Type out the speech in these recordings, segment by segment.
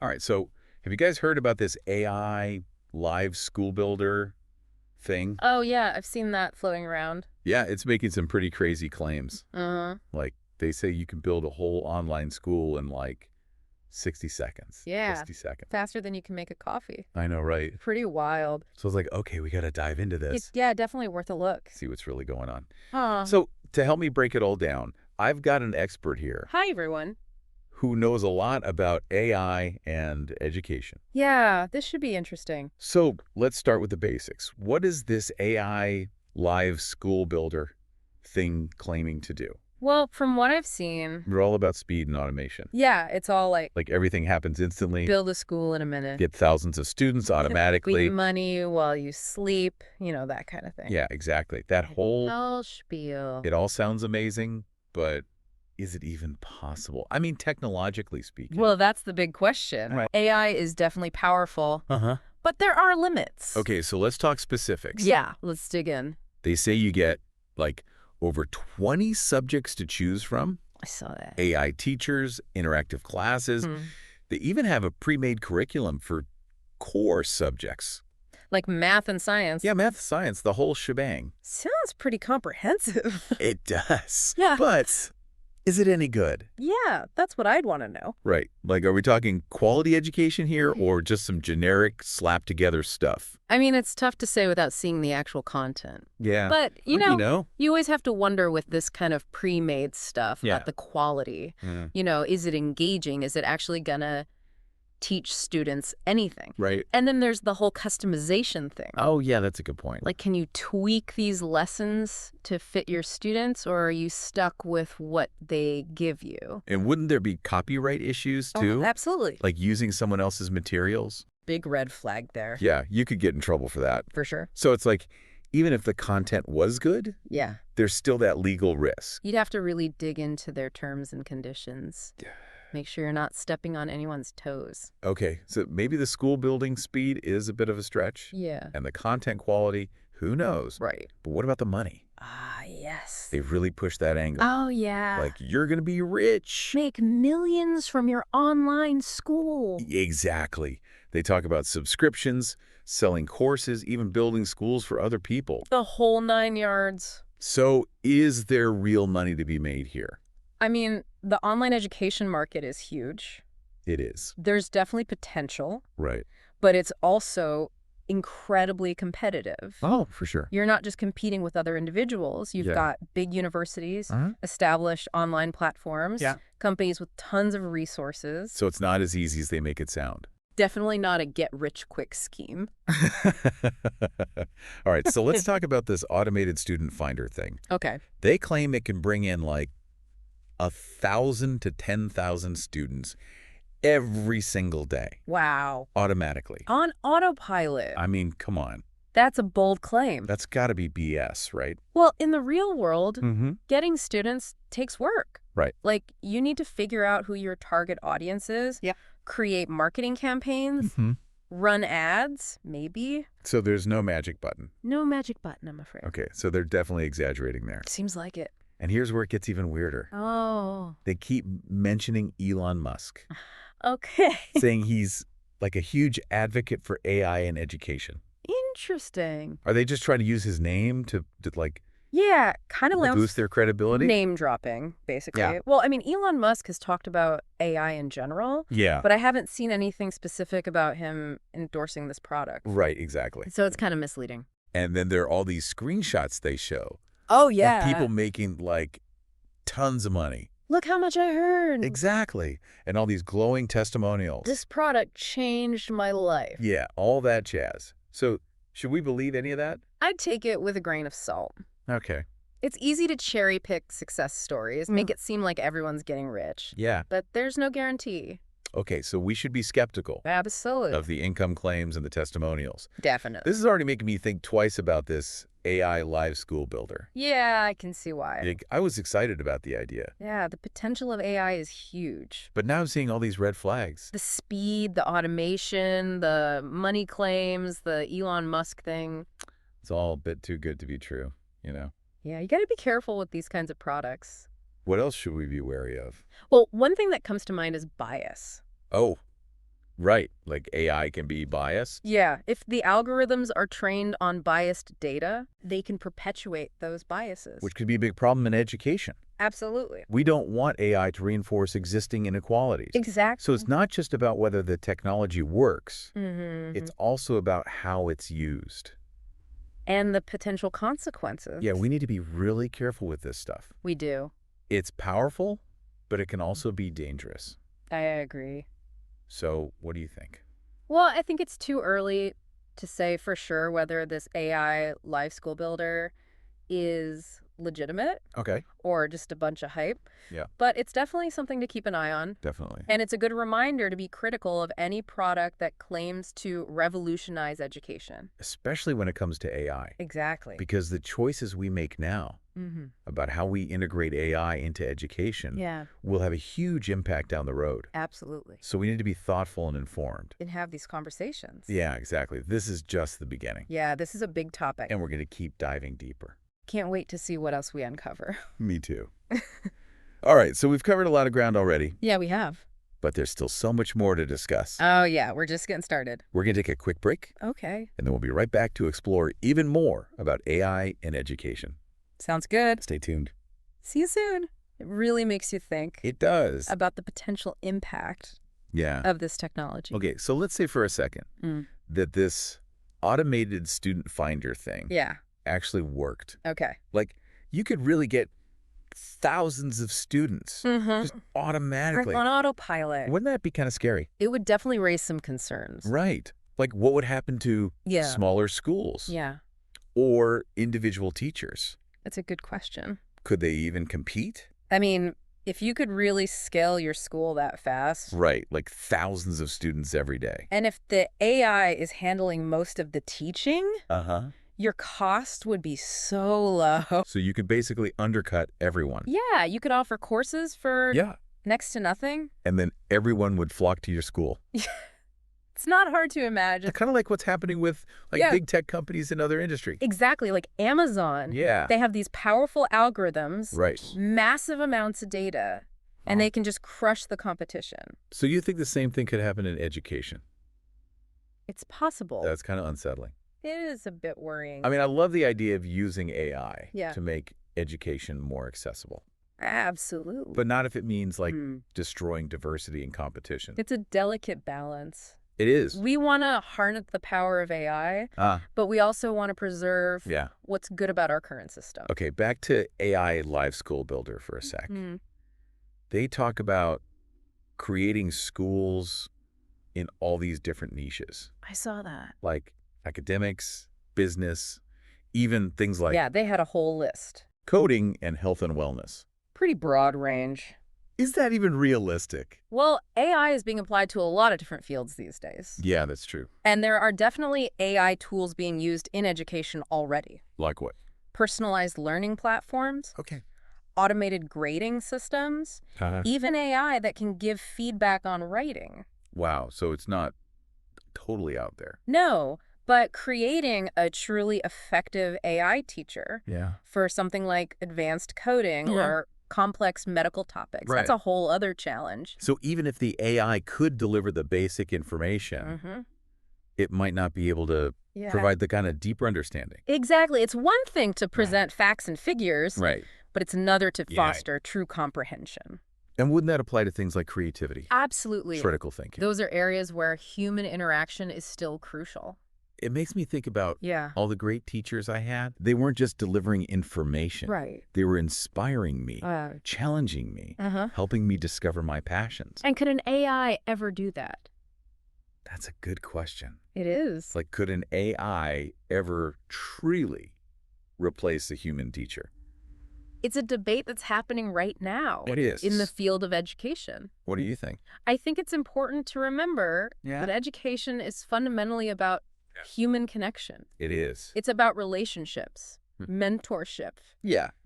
All right, so have you guys heard about this AI live school builder thing? Oh, yeah, I've seen that floating around. Yeah, it's making some pretty crazy claims. Uh-huh. Like, they say you can build a whole online school in like 60 seconds. Yeah, 60 seconds. faster than you can make a coffee. I know, right? Pretty wild. So I was like, okay, we got to dive into this, Yeah, definitely worth a look. see what's really going on. Huh. So to help me break it all down, I've got an expert here Hi, everyone. who knows a lot about AI and education. Yeah, this should be interesting. So let's start with the basics. What is this AI live school builder thing claiming to do? Well, from what I've seen, We're all about speed and automation. yeah, it's all like Like everything happens instantly, build a school in a minute. get thousands of students Make automatically. money while you sleep, that kind of thing. Yeah, exactly. That whole, Whole spiel. it all sounds amazing, but is it even possible? I mean, technologically speaking. Well, that's the big question. Right. AI is definitely powerful, Uh-huh. but there are limits. Okay, so let's talk specifics. Yeah, let's dig in. They say you get like over 20 subjects to choose from, I saw that. AI teachers, interactive classes. Hmm. They even have a pre-made curriculum for core subjects. Like math and science. Yeah, math, science, the whole shebang. Sounds pretty comprehensive. It does. Yeah. But is it any good? Yeah, that's what I'd want to know. Right. Like, are we talking quality education here or just some generic slap-together stuff? I mean, it's tough to say without seeing the actual content. Yeah. But, Well, you always have to wonder with this kind of pre-made stuff Yeah. about the quality. Yeah. Is it engaging? Is it actually going to teach students anything? Right. And then there's the whole customization thing. Oh, yeah, that's a good point. Like, can you tweak these lessons to fit your students, or are you stuck with what they give you? And wouldn't there be copyright issues, too? Absolutely. Like using someone else's materials? Big red flag there. Yeah, you could get in trouble for that. For sure. So it's like, even if the content was good, Yeah. there's still that legal risk. You'd have to really dig into their terms and conditions. Make sure you're not stepping on anyone's toes. Okay, so maybe the school building speed is a bit of a stretch. Yeah. And the content quality, who knows? Right. But what about the money? Ah, yes. They really push that angle. Oh, yeah. Like, you're going to be rich. Make millions from your online school. Exactly. They talk about subscriptions, selling courses, even building schools for other people. The whole 9 yards. So is there real money to be made here? I mean, the online education market is huge. It is. There's definitely potential, Right. but it's also incredibly competitive. Oh, for sure. You're not just competing with other individuals. You've Yeah. got big universities, Uh-huh. established online platforms, Yeah. companies with tons of resources. So it's not as easy as they make it sound. Definitely not a get-rich-quick scheme. All right, so let's talk about this automated student finder thing. Okay. They claim it can bring in like 1,000 to 10,000 students every single day, Wow. automatically. On autopilot. I mean, come on. That's a bold claim. That's got to be BS, right? Well, in the real world, Mm-hmm. getting students takes work. Right. Like, you need to figure out who your target audience is. Yeah. Create marketing campaigns. Mm-hmm. Run ads, maybe. So there's no magic button. No magic button, I'm afraid. Okay, so they're definitely exaggerating there. Seems like it. And here's where it gets even weirder. Oh. They keep mentioning Elon Musk, Okay. saying he's like a huge advocate for AI in education. Interesting. Are they just trying to use his name to like Yeah, kind of boost their credibility? name dropping, basically. Yeah. Well, I mean, Elon Musk has talked about AI in general, Yeah. but I haven't seen anything specific about him endorsing this product. Right, exactly. So it's kind of misleading. And then there are all these screenshots they show Oh, of people making like tons of money. Look how much I heard. Exactly. And all these glowing testimonials. This product changed my life. Yeah, all that jazz. So should we believe any of that? I'd take it with a grain of salt. Okay. It's easy to cherry pick success stories, make it seem like everyone's getting rich. Yeah. But there's no guarantee. Okay, so we should be skeptical Absolutely. of the income claims and the testimonials. Definitely. This is already making me think twice about this AI live school builder. Yeah, I can see why. I was excited about the idea, Yeah, the potential of AI is huge. but now I'm seeing all these red flags. The speed, the automation, the money claims, the Elon Musk thing. It's all a bit too good to be true, you know? Yeah, you got to be careful with these kinds of products. What else should we be wary of? Well, one thing that comes to mind is bias. Oh, Right. Like AI can be biased, Yeah, if the algorithms are trained on biased data, they can perpetuate those biases. which could be a big problem in education. Absolutely. We don't want AI to reinforce existing inequalities. Exactly. So it's not just about whether the technology works. Mm-hmm. It's also about how it's used. And the potential consequences. Yeah, we need to be really careful with this stuff. We do. It's powerful, but it can also be dangerous. I agree. So what do you think? Well, I think it's too early to say for sure whether this AI live school builder is legitimate Okay. or just a bunch of hype. Yeah. But it's definitely something to keep an eye on. Definitely. And it's a good reminder to be critical of any product that claims to revolutionize education. Especially when it comes to AI. Exactly. Because the choices we make now about how we integrate AI into education will have a huge impact down the road. Absolutely. So we need to be thoughtful and informed. And have these conversations. Yeah, exactly. This is just the beginning. Yeah, this is a big topic. And we're going to keep diving deeper. Can't wait to see what else we uncover. Me too. All right, so we've covered a lot of ground already. Yeah, we have. But there's still so much more to discuss. Oh, yeah, we're just getting started. We're going to take a quick break. Okay. And then we'll be right back to explore even more about AI in education. Sounds good. Stay tuned. See you soon. It really makes you think It does. about the potential impact Yeah. of this technology. Okay, so let's say for a second that this automated student finder thing Yeah. actually worked. Okay. Like, you could really get thousands of students just automatically. On autopilot. Wouldn't that be kind of scary? It would definitely raise some concerns. Right. Like, what would happen to smaller schools Yeah. or individual teachers? That's a good question. Could they even compete? I mean, if you could really scale your school that fast. Right, like thousands of students every day. And if the AI is handling most of the teaching, Uh-huh. your cost would be so low. So you could basically undercut everyone. Yeah, you could offer courses for next to nothing. And then everyone would flock to your school. It's not hard to imagine. Kind of like what's happening with big tech companies in other industry. Exactly, like Amazon. Yeah. They have these powerful algorithms, Right. massive amounts of data, and they can just crush the competition. So you think the same thing could happen in education? It's possible. That's kind of unsettling. It is a bit worrying. I mean, I love the idea of using AI Yeah. to make education more accessible. Absolutely. But not if it means, like, destroying diversity and competition. It's a delicate balance. It is. We want to harness the power of AI, but we also want to preserve what's good about our current system. Okay, back to AI Live School Builder for a sec. They talk about creating schools in all these different niches. I saw that. Like academics, business, even things like Yeah, they had a whole list. coding and health and wellness. Pretty broad range. Is that even realistic? Well, AI is being applied to a lot of different fields these days. Yeah, that's true. And there are definitely AI tools being used in education already. Like what? Personalized learning platforms, Okay. automated grading systems, even AI that can give feedback on writing. Wow, so it's not totally out there. No, but creating a truly effective AI teacher for something like advanced coding or complex medical topics, that's a whole other challenge. So even if the AI could deliver the basic information, it might not be able to provide the kind of deeper understanding. Exactly. It's one thing to present facts and figures, but it's another to foster true comprehension. And wouldn't that apply to things like creativity? Absolutely. Critical thinking. Those are areas where human interaction is still crucial. It makes me think about all the great teachers I had. They weren't just delivering information. Right. They were inspiring me, challenging me, helping me discover my passions. And could an AI ever do that? That's a good question. It is. Like, could an AI ever truly replace a human teacher? It's a debate that's happening right now. It is. In the field of education. What do you think? I think it's important to remember that education is fundamentally about human connection. It is. It's about relationships, mentorship,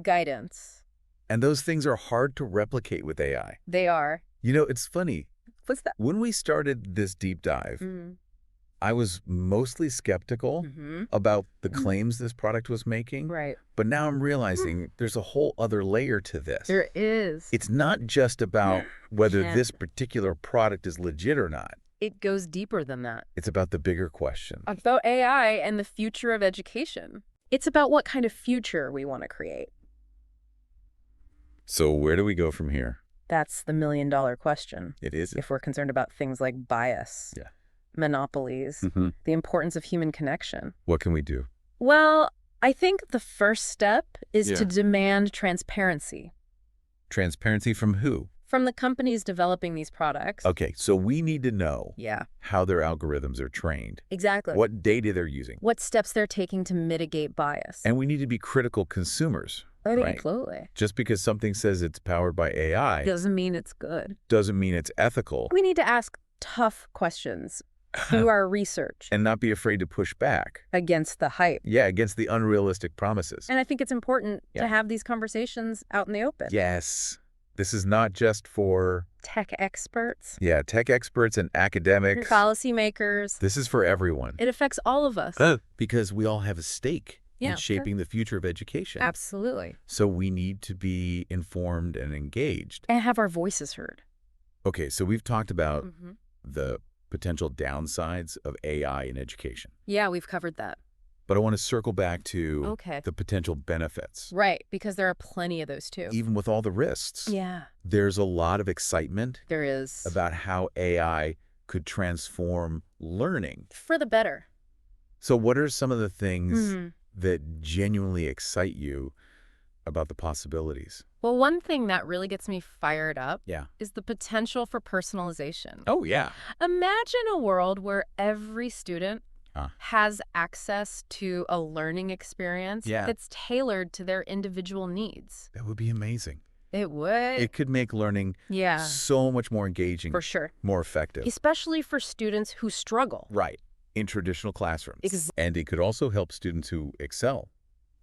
guidance. And those things are hard to replicate with AI. They are. You know, it's funny. What's that? When we started this deep dive, I was mostly skeptical about the claims this product was making. Right. But now I'm realizing there's a whole other layer to this. There is. It's not just about whether this particular product is legit or not. It goes deeper than that. It's about the bigger question. About AI and the future of education. It's about what kind of future we want to create. So where do we go from here? That's the million-dollar question. It is. If we're concerned about things like bias, monopolies, the importance of human connection. What can we do? Well, I think the first step is to demand transparency. Transparency from who? From the companies developing these products. Okay, so we need to know Yeah. how their algorithms are trained. Exactly. What data they're using. What steps they're taking to mitigate bias. And we need to be critical consumers. Right? Absolutely. Just because something says it's powered by AI doesn't mean it's good. Doesn't mean it's ethical. We need to ask tough questions through our research. And not be afraid to push back. Against the hype. Yeah, against the unrealistic promises. And I think it's important to have these conversations out in the open. Yes. This is not just for tech experts. Yeah, tech experts and academics. Policymakers. This is for everyone. It affects all of us. Because we all have a stake in shaping the future of education. Absolutely. So we need to be informed and engaged. And have our voices heard. Okay, so we've talked about the potential downsides of AI in education. Yeah, we've covered that. But I want to circle back to the potential benefits. Right, because there are plenty of those too. Even with all the risks. Yeah. There's a lot of excitement. There is. About how AI could transform learning. For the better. So what are some of the things that genuinely excite you about the possibilities? Well, one thing that really gets me fired up Yeah. is the potential for personalization. Oh, yeah. Imagine a world where every student has access to a learning experience that's tailored to their individual needs. That would be amazing. It would. It could make learning so much more engaging. For sure. More effective. Especially for students who struggle. Right. In traditional classrooms. And it could also help students who excel.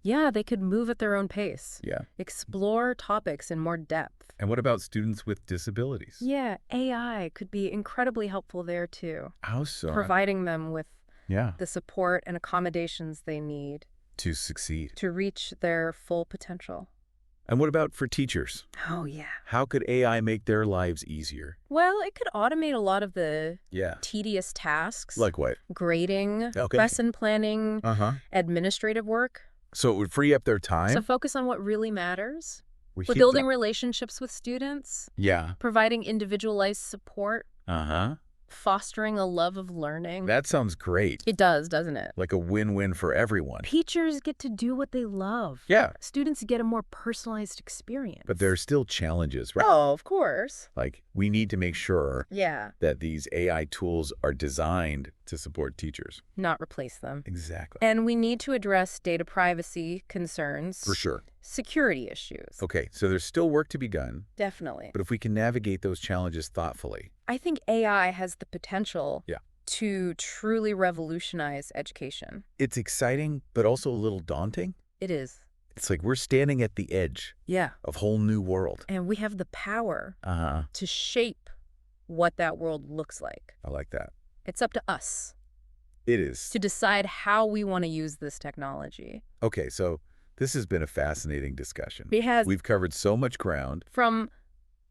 Yeah, they could move at their own pace. Yeah. Explore topics in more depth. And what about students with disabilities? Yeah, AI could be incredibly helpful there too. How so? Providing them with the support and accommodations they need. To succeed. To reach their full potential. And what about for teachers? Oh, yeah. How could AI make their lives easier? Well, it could automate a lot of the tedious tasks. Like what? Grading, lesson planning, administrative work. So it would free up their time? So focus on what really matters. We're building relationships with students. Yeah. Providing individualized support. Fostering a love of learning. That sounds great. It does, doesn't it? Like a win-win for everyone. Teachers get to do what they love. Yeah. Students get a more personalized experience. But there are still challenges, right? Oh, of course. Like, we need to make sure that these AI tools are designed to support teachers. Not replace them. Exactly. And we need to address data privacy concerns. For sure. Security issues. Okay, so there's still work to be done. Definitely. But if we can navigate those challenges thoughtfully. I think AI has the potential to truly revolutionize education. It's exciting, but also a little daunting. It is. It's like we're standing at the edge of a whole new world. And we have the power to shape what that world looks like. I like that. It's up to us. It is. To decide how we want to use this technology. Okay, so this has been a fascinating discussion. It has. We've covered so much ground. From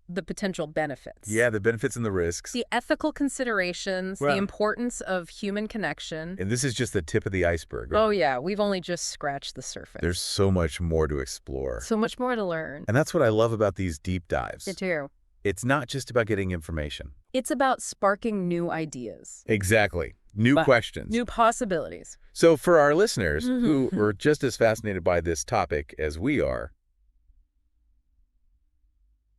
the potential benefits. Yeah, the benefits and the risks. The ethical considerations, the importance of human connection. And this is just the tip of the iceberg. Oh, yeah. We've only just scratched the surface. There's so much more to explore. So much more to learn. And that's what I love about these deep dives. Me too. It's not just about getting information. It's about sparking new ideas. Exactly. New questions. New possibilities. So for our listeners who are just as fascinated by this topic as we are,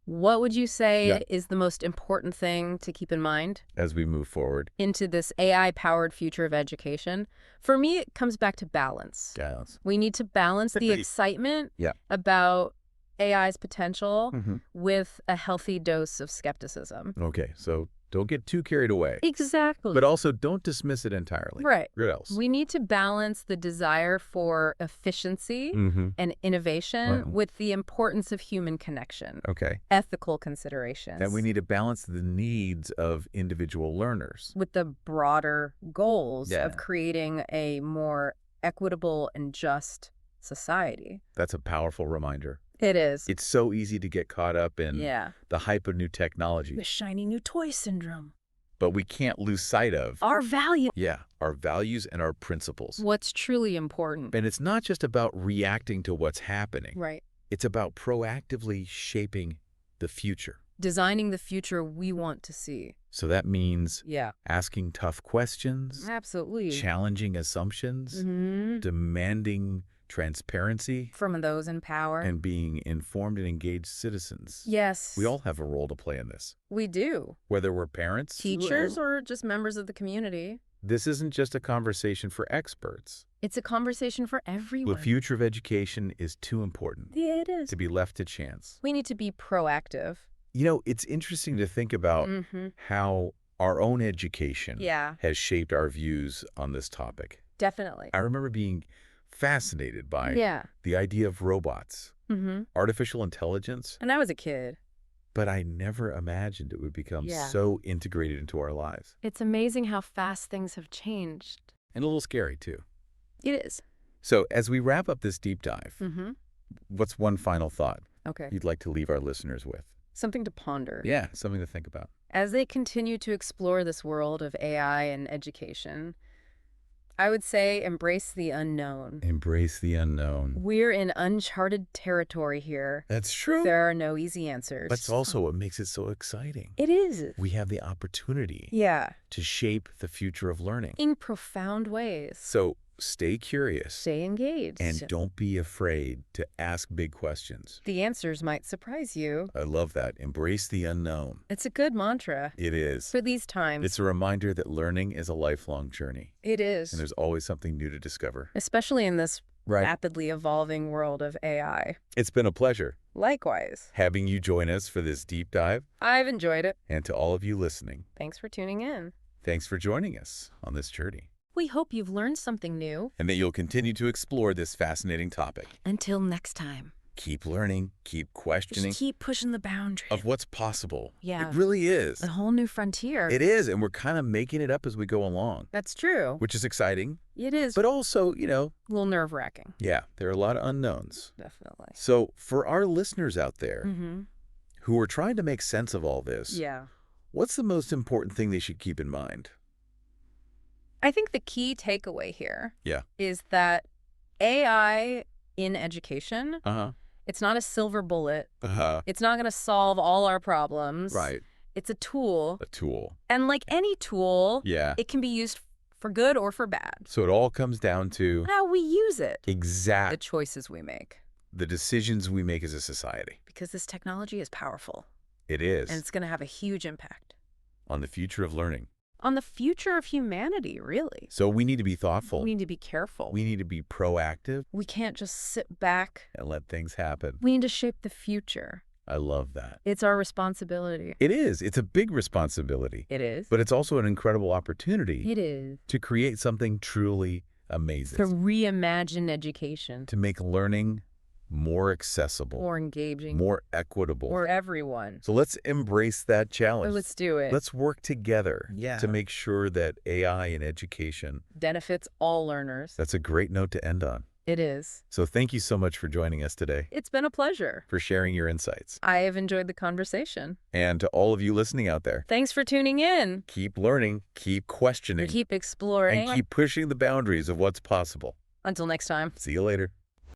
what would you say is the most important thing to keep in mind as we move forward into this AI-powered future of education? For me, it comes back to balance. Balance. We need to balance the excitement about AI's potential with a healthy dose of skepticism. Okay, so don't get too carried away. Exactly. But also don't dismiss it entirely. Right. What else? We need to balance the desire for efficiency and innovation with the importance of human connection. Okay. Ethical considerations. And we need to balance the needs of individual learners. With the broader goals of creating a more equitable and just society. That's a powerful reminder. It is. It's so easy to get caught up in the hype of new technology. The shiny new toy syndrome. But we can't lose sight of our value. Yeah, our values and our principles. What's truly important. And it's not just about reacting to what's happening. Right. It's about proactively shaping the future. Designing the future we want to see. So that means Yeah. asking tough questions, Absolutely. challenging assumptions, demanding transparency, from those in power. and being informed and engaged citizens. Yes. We all have a role to play in this. We do. Whether we're parents, Teachers, or just members of the community. this isn't just a conversation for experts. It's a conversation for everyone. The future of education is too important Yeah, it is. to be left to chance. We need to be proactive. You know, it's interesting to think about how our own education has shaped our views on this topic. Definitely. I remember being fascinated by the idea of robots, artificial intelligence, And I was a kid. but I never imagined it would become so integrated into our lives. It's amazing how fast things have changed. And a little scary, too. It is. So as we wrap up this deep dive, what's one final thought Okay. you'd like to leave our listeners with? Something to ponder. Yeah, something to think about. As they continue to explore this world of AI and education, I would say embrace the unknown. Embrace the unknown. We're in uncharted territory here. That's true. There are no easy answers. That's also what makes it so exciting. It is. We have the opportunity to shape the future of learning. In profound ways. So stay curious. Stay engaged. And don't be afraid to ask big questions. The answers might surprise you. I love that. Embrace the unknown. It's a good mantra. It is. For these times. It's a reminder that learning is a lifelong journey. It is. And there's always something new to discover. Especially in this rapidly evolving world of AI. It's been a pleasure. Likewise. Having you join us for this deep dive. I've enjoyed it. And to all of you listening. Thanks for tuning in. Thanks for joining us on this journey. We hope you've learned something new. And that you'll continue to explore this fascinating topic. Until next time. Keep learning, keep questioning. Just keep pushing the boundary. Of what's possible. Yeah. It really is. A whole new frontier. It is, and we're kind of making it up as we go along. That's true. Which is exciting. It is. But also, you know. A little nerve-wracking. Yeah, there are a lot of unknowns. Definitely. So for our listeners out there who are trying to make sense of all this, what's the most important thing they should keep in mind? I think the key takeaway here is that AI in education, it's not a silver bullet. It's not going to solve all our problems. Right. It's a tool. A tool. And like any tool, it can be used for good or for bad. So it all comes down to how we use it. Exactly. The choices we make. The decisions we make as a society. Because this technology is powerful. It is. And it's going to have a huge impact. On the future of learning. On the future of humanity, really. So we need to be thoughtful. We need to be careful. We need to be proactive. We can't just sit back and let things happen. We need to shape the future. I love that. It's our responsibility. It is. It's a big responsibility. It is. But it's also an incredible opportunity. It is. To create something truly amazing. To reimagine education. To make learning more accessible. More engaging. More equitable. For everyone. So let's embrace that challenge. Let's do it. Let's work together to make sure that AI in education benefits all learners. That's a great note to end on. It is. So thank you so much for joining us today. It's been a pleasure. For sharing your insights. I have enjoyed the conversation. And to all of you listening out there. Thanks for tuning in. Keep learning, keep questioning. Keep exploring. And keep pushing the boundaries of what's possible. Until next time. See you later.